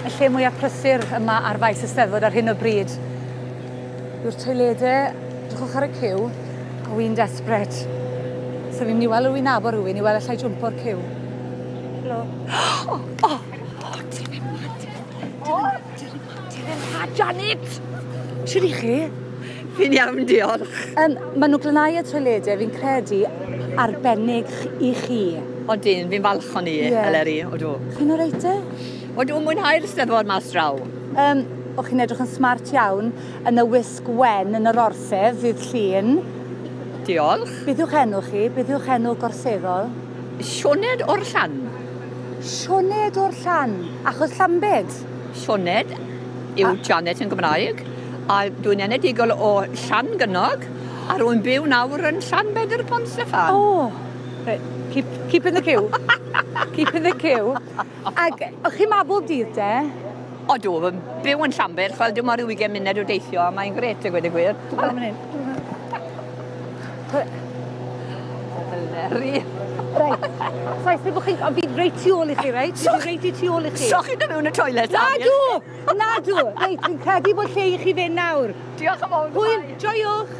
y lle mwyaf prysur yma ar faes Eisteddfod ar hyn o bryd. Yw'r toiledau, drwchwch ar y cyw, a wy'n desperate. So fi'n mynd i weld rwy'n abo rhywun i weld allai jwmpo'r cyw. Helo. Dilyn ha, Janet! Siwr i chi? Fi'n iawn, diolch. Maen nhw glanhau y toiledau, fi'n credu, arbennig i chi. O dyn, fi'n falch o'n i, Eleri, odw. Chi'n o reite? Odw, mwynhau'r Eisteddfod mas draw. O chi'n edrych yn smart iawn, yn y wisg wen yn yr orsedd, ddydd llun. Diolch. Beth yw'ch enw chi? Beth yw'ch enw gorseddol? Sioned o'r llan. Sioned o'r llan, achos Llambed? Sioned yw Janet yn Gymraeg, a dwi'n enedigol o Llan Gynnog, a rwy'n byw nawr yn Llan Bedr Pont Steffan. Right. Keep in the queue. Keep in the queue. Ac, o'ch chi ma bob dydd de? Odw, yn byw yn Llanbed, chwel dim ar 20 munud o deithio, a mae'n gret y gweud y gwir. Eleri. Reit. Saith bod chi'n... Ond fi'n reit tu ôl i chi, reit? Fi'n reit i tu ôl i chi. So chi'n mewn y toilet? Nadw! Nadw! Reit, fi'n credu bod lle i chi fynd nawr. Diolch yn fawr. Hwyl, joiwch.